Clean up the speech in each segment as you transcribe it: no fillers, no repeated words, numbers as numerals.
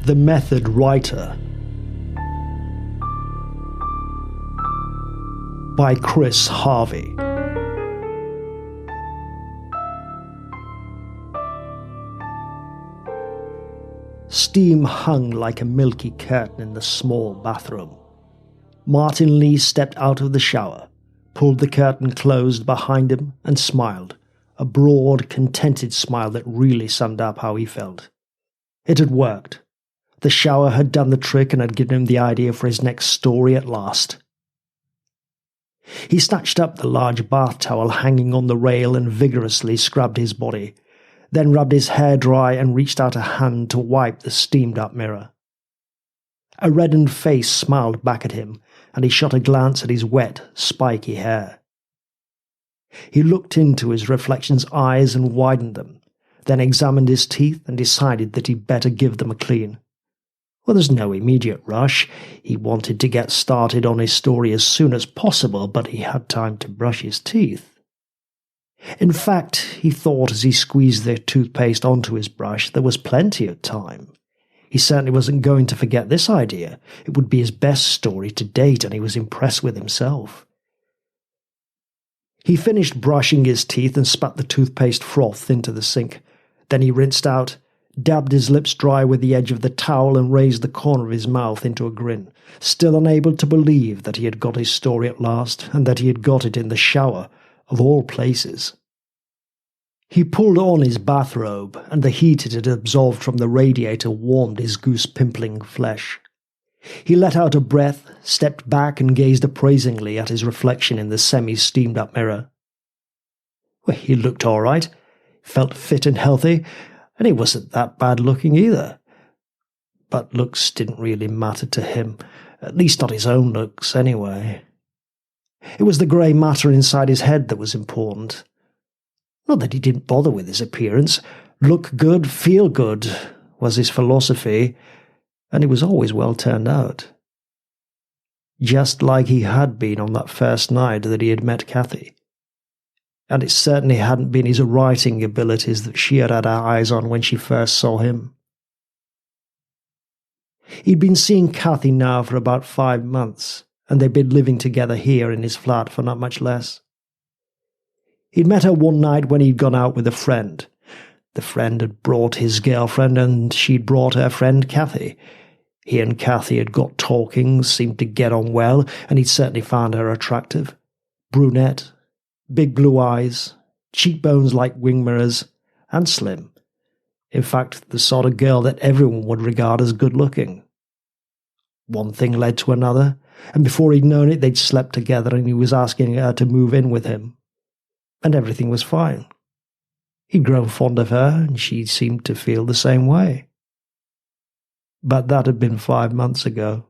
The Method Writer by Chris Harvey. Steam hung like a milky curtain in the small bathroom. Martin Lee stepped out of the shower, pulled the curtain closed behind him, and smiled, a broad, contented smile that really summed up how he felt. It had worked. The shower had done the trick and had given him the idea for his next story at last. He snatched up the large bath towel hanging on the rail and vigorously scrubbed his body, then rubbed his hair dry and reached out a hand to wipe the steamed-up mirror. A reddened face smiled back at him, and he shot a glance at his wet, spiky hair. He looked into his reflection's eyes and widened them, then examined his teeth and decided that he'd better give them a clean. Well, there's no immediate rush. He wanted to get started on his story as soon as possible, but he had time to brush his teeth. In fact, he thought as he squeezed the toothpaste onto his brush, there was plenty of time. He certainly wasn't going to forget this idea. It would be his best story to date, and he was impressed with himself. He finished brushing his teeth and spat the toothpaste froth into the sink. Then he rinsed out, dabbed his lips dry with the edge of the towel and raised the corner of his mouth into a grin, still unable to believe that he had got his story at last, and that he had got it in the shower, of all places. He pulled on his bathrobe, and the heat it had absorbed from the radiator warmed his goose-pimpling flesh. He let out a breath, stepped back and gazed appraisingly at his reflection in the semi-steamed-up mirror. Well, he looked all right, felt fit and healthy, and he wasn't that bad looking either. But looks didn't really matter to him, at least not his own looks anyway. It was the grey matter inside his head that was important. Not that he didn't bother with his appearance. Look good, feel good, was his philosophy, and it was always well turned out. Just like he had been on that first night that he had met Kathy. And it certainly hadn't been his writing abilities that she had had her eyes on when she first saw him. He'd been seeing Kathy now for about 5 months, and they'd been living together here in his flat for not much less. He'd met her one night when he'd gone out with a friend. The friend had brought his girlfriend, and she'd brought her friend Kathy. He and Kathy had got talking, seemed to get on well, and he'd certainly found her attractive. Brunette, big blue eyes, cheekbones like wing mirrors, and slim. In fact, the sort of girl that everyone would regard as good-looking. One thing led to another, and before he'd known it, they'd slept together and he was asking her to move in with him. And everything was fine. He'd grown fond of her, and she seemed to feel the same way. But that had been 5 months ago.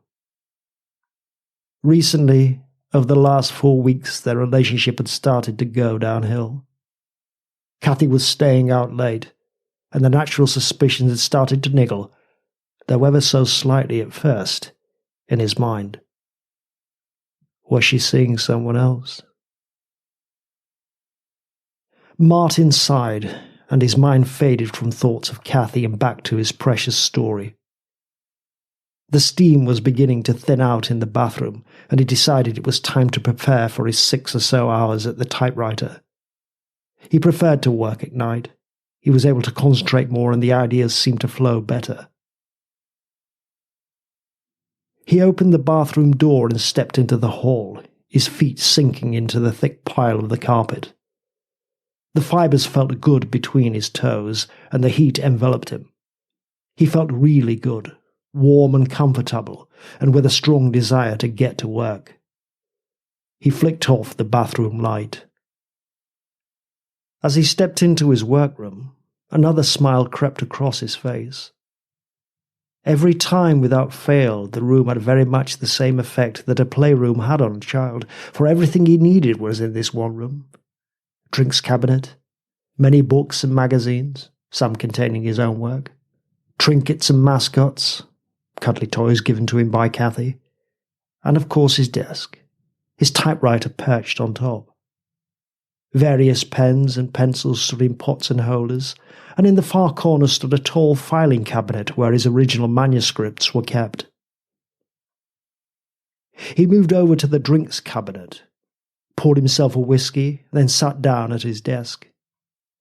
Recently, over the last 4 weeks, their relationship had started to go downhill. Kathy was staying out late, and the natural suspicions had started to niggle, though ever so slightly at first, in his mind. Was she seeing someone else? Martin sighed, and his mind faded from thoughts of Kathy and back to his precious story. The steam was beginning to thin out in the bathroom, and he decided it was time to prepare for his 6 or so hours at the typewriter. He preferred to work at night. He was able to concentrate more, and the ideas seemed to flow better. He opened the bathroom door and stepped into the hall, his feet sinking into the thick pile of the carpet. The fibres felt good between his toes, and the heat enveloped him. He felt really good, warm and comfortable, and with a strong desire to get to work. He flicked off the bathroom light. As he stepped into his workroom, another smile crept across his face. Every time without fail, the room had very much the same effect that a playroom had on a child, for everything he needed was in this one room. Drinks cabinet, many books and magazines, some containing his own work, trinkets and mascots, cuddly toys given to him by Kathy, and of course his desk, his typewriter perched on top. Various pens and pencils stood in pots and holders, and in the far corner stood a tall filing cabinet where his original manuscripts were kept. He moved over to the drinks cabinet, poured himself a whiskey, then sat down at his desk.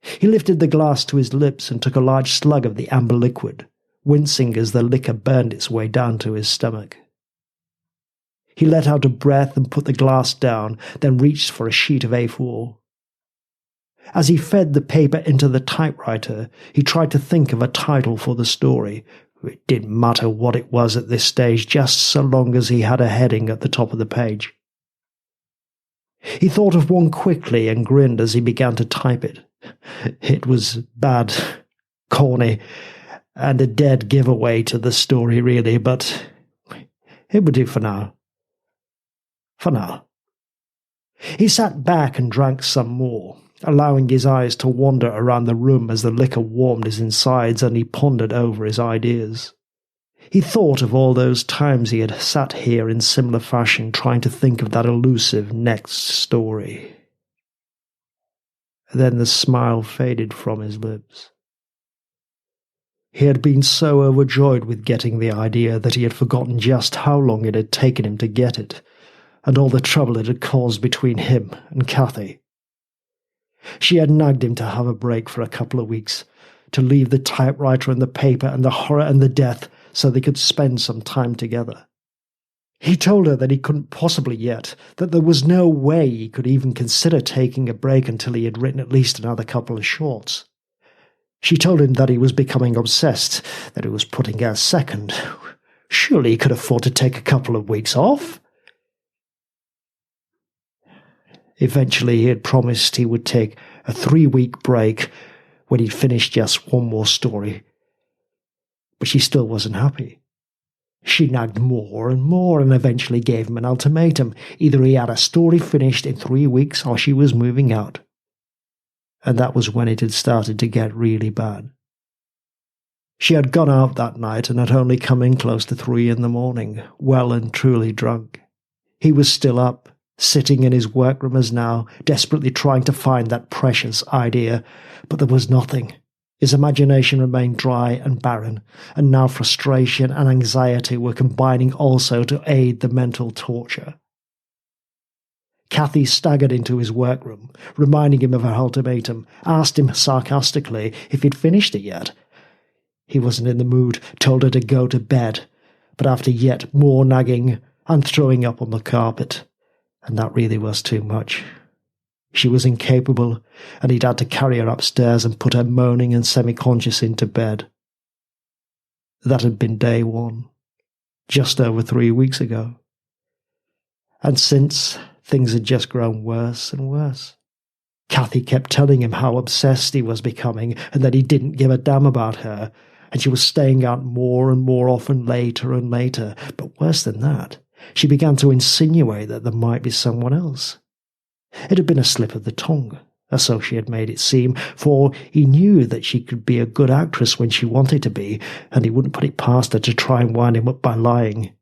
He lifted the glass to his lips and took a large slug of the amber liquid, wincing as the liquor burned its way down to his stomach. He let out a breath and put the glass down, then reached for a sheet of A4. As he fed the paper into the typewriter, he tried to think of a title for the story. It didn't matter what it was at this stage, just so long as he had a heading at the top of the page. He thought of one quickly and grinned as he began to type it. It was bad, corny, and a dead giveaway to the story, really, but it would do for now. For now. He sat back and drank some more, allowing his eyes to wander around the room as the liquor warmed his insides and he pondered over his ideas. He thought of all those times he had sat here in similar fashion trying to think of that elusive next story. Then the smile faded from his lips. He had been so overjoyed with getting the idea that he had forgotten just how long it had taken him to get it, and all the trouble it had caused between him and Cathy. She had nagged him to have a break for a couple of weeks, to leave the typewriter and the paper and the horror and the death so they could spend some time together. He told her that he couldn't possibly yet, that there was no way he could even consider taking a break until he had written at least another couple of shorts. She told him that he was becoming obsessed, that he was putting her second. Surely he could afford to take a couple of weeks off. Eventually he had promised he would take a 3-week break when he'd finished just one more story. But she still wasn't happy. She nagged more and more and eventually gave him an ultimatum. Either he had a story finished in 3 weeks or she was moving out. And that was when it had started to get really bad. She had gone out that night and had only come in close to 3 in the morning, well and truly drunk. He was still up, sitting in his workroom as now, desperately trying to find that precious idea, but there was nothing. His imagination remained dry and barren, and now frustration and anxiety were combining also to aid the mental torture. Cathy staggered into his workroom, reminding him of her ultimatum, asked him sarcastically if he'd finished it yet. He wasn't in the mood, told her to go to bed, but after yet more nagging and throwing up on the carpet, and that really was too much. She was incapable, and he'd had to carry her upstairs and put her moaning and semi-conscious into bed. That had been day 1, just over 3 weeks ago. And since, things had just grown worse and worse. Cathy kept telling him how obsessed he was becoming and that he didn't give a damn about her, and she was staying out more and more often later and later. But worse than that, she began to insinuate that there might be someone else. It had been a slip of the tongue, so she had made it seem, for he knew that she could be a good actress when she wanted to be, and he wouldn't put it past her to try and wind him up by lying.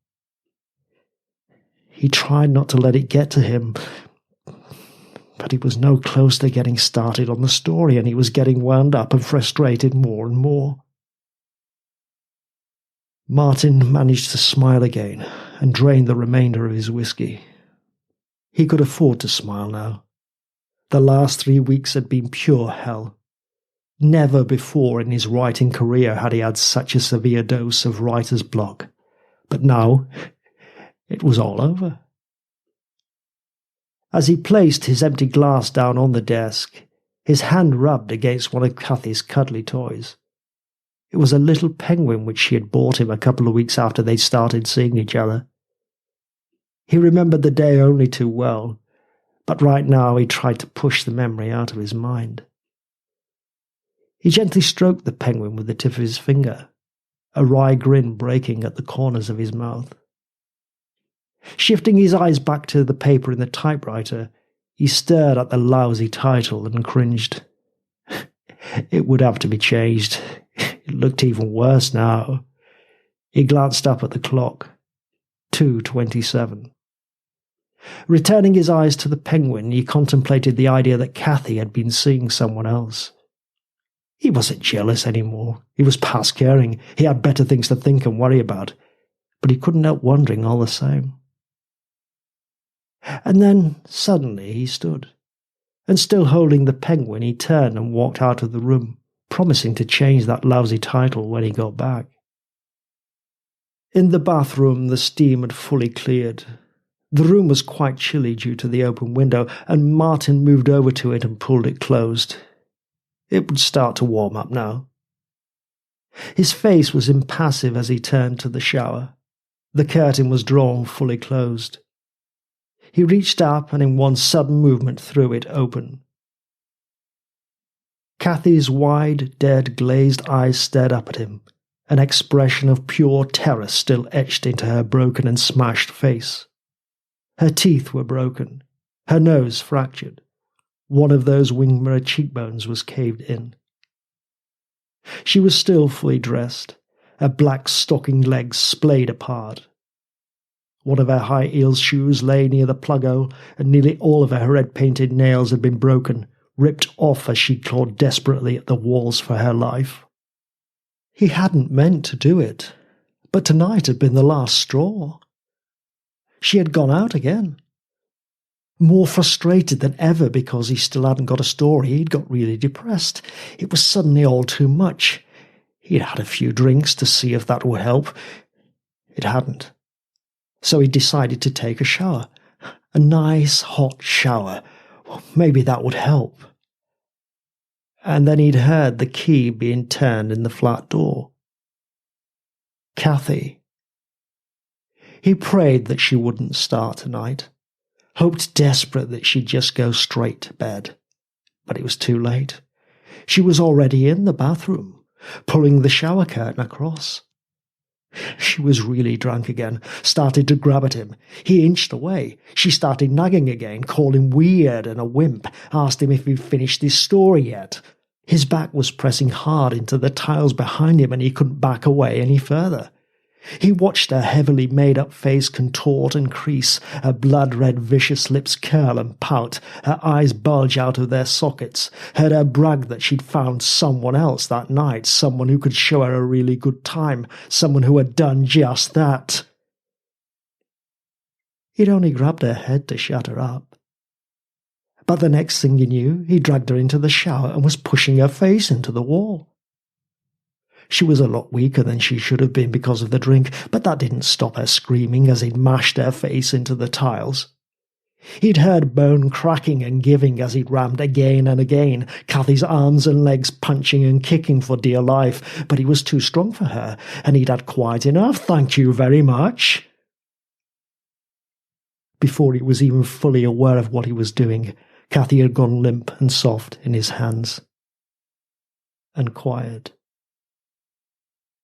He tried not to let it get to him, but he was no closer to getting started on the story, and he was getting wound up and frustrated more and more. Martin managed to smile again and drained the remainder of his whiskey. He could afford to smile now. The last 3 weeks had been pure hell. Never before in his writing career had he had such a severe dose of writer's block. But now, it was all over. As he placed his empty glass down on the desk, his hand rubbed against one of Cathy's cuddly toys. It was a little penguin which she had bought him a couple of weeks after they'd started seeing each other. He remembered the day only too well, but right now he tried to push the memory out of his mind. He gently stroked the penguin with the tip of his finger, a wry grin breaking at the corners of his mouth. Shifting his eyes back to the paper in the typewriter, he stared at the lousy title and cringed. It would have to be changed. It looked even worse now. He glanced up at the clock. 2:27. Returning his eyes to the penguin, he contemplated the idea that Cathy had been seeing someone else. He wasn't jealous anymore. He was past caring. He had better things to think and worry about. But he couldn't help wondering all the same. And then, suddenly, he stood. And still holding the penguin, he turned and walked out of the room, promising to change that lousy title when he got back. In the bathroom, the steam had fully cleared. The room was quite chilly due to the open window, and Martin moved over to it and pulled it closed. It would start to warm up now. His face was impassive as he turned to the shower. The curtain was drawn fully closed. He reached up and in one sudden movement threw it open. Kathy's wide, dead, glazed eyes stared up at him, an expression of pure terror still etched into her broken and smashed face. Her teeth were broken, her nose fractured. One of those wing mirror cheekbones was caved in. She was still fully dressed, her black stocking legs splayed apart. One of her high heeled shoes lay near the plug hole, and nearly all of her red-painted nails had been broken, ripped off as she clawed desperately at the walls for her life. He hadn't meant to do it, but tonight had been the last straw. She had gone out again. More frustrated than ever because he still hadn't got a story, he'd got really depressed. It was suddenly all too much. He'd had a few drinks to see if that would help. It hadn't. So he decided to take a shower. A nice, hot shower. Well, maybe that would help. And then he'd heard the key being turned in the flat door. Kathy. He prayed that she wouldn't start tonight, hoped desperate that she'd just go straight to bed. But it was too late. She was already in the bathroom, pulling the shower curtain across. She was really drunk again, started to grab at him. He inched away. She started nagging again, called him weird and a wimp, asked him if he'd finished his story yet. His back was pressing hard into the tiles behind him and he couldn't back away any further. He watched her heavily made-up face contort and crease, her blood-red vicious lips curl and pout, her eyes bulge out of their sockets, heard her brag that she'd found someone else that night, someone who could show her a really good time, someone who had done just that. He'd only grabbed her head to shut her up. But the next thing you knew, he dragged her into the shower and was pushing her face into the wall. She was a lot weaker than she should have been because of the drink, but that didn't stop her screaming as he'd mashed her face into the tiles. He'd heard bone cracking and giving as he'd rammed again and again, Kathy's arms and legs punching and kicking for dear life, but he was too strong for her, and he'd had quite enough, thank you very much. Before he was even fully aware of what he was doing, Kathy had gone limp and soft in his hands. And quiet.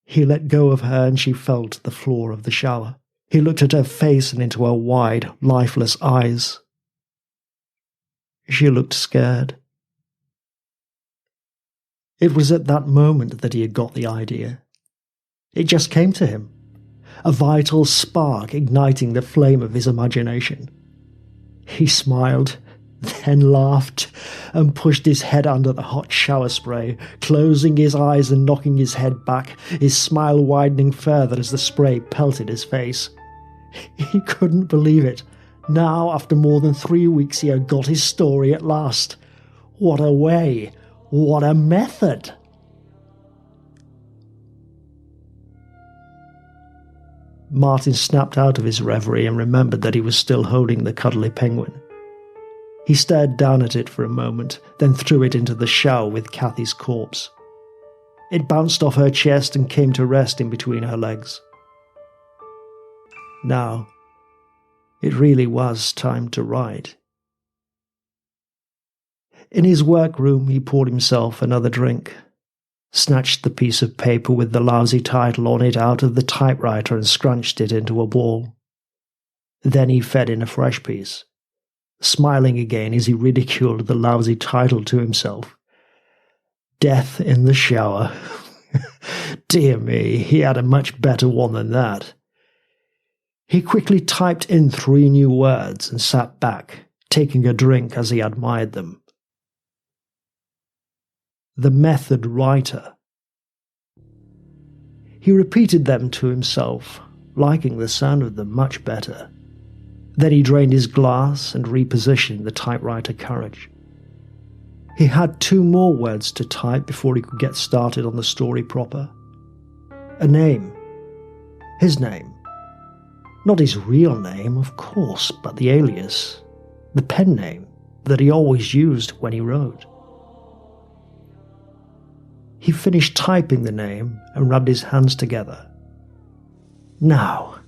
He let go of her and she fell to the floor of the shower. He looked at her face and into her wide, lifeless eyes. She looked scared. It was at that moment that he had got the idea. It just came to him, a vital spark igniting the flame of his imagination. He smiled, then laughed, and pushed his head under the hot shower spray, closing his eyes and knocking his head back, his smile widening further as the spray pelted his face. He couldn't believe it. Now, after more than 3 weeks, he had got his story at last. What a way! What a method! Martin snapped out of his reverie and remembered that he was still holding the cuddly penguin. He stared down at it for a moment, then threw it into the shower with Kathy's corpse. It bounced off her chest and came to rest in between her legs. Now, it really was time to write. In his workroom, he poured himself another drink, snatched the piece of paper with the lousy title on it out of the typewriter and scrunched it into a ball. Then he fed in a fresh piece, smiling again as he ridiculed the lousy title to himself. Death in the Shower. Dear me, he had a much better one than that. He quickly typed in 3 new words and sat back, taking a drink as he admired them. The Method Writer. He repeated them to himself, liking the sound of them much better. Then he drained his glass and repositioned the typewriter carriage. He had 2 more words to type before he could get started on the story proper. A name. His name. Not his real name, of course, but the alias, the pen name that he always used when he wrote. He finished typing the name and rubbed his hands together. Now,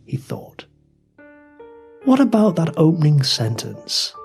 he thought, what about that opening sentence?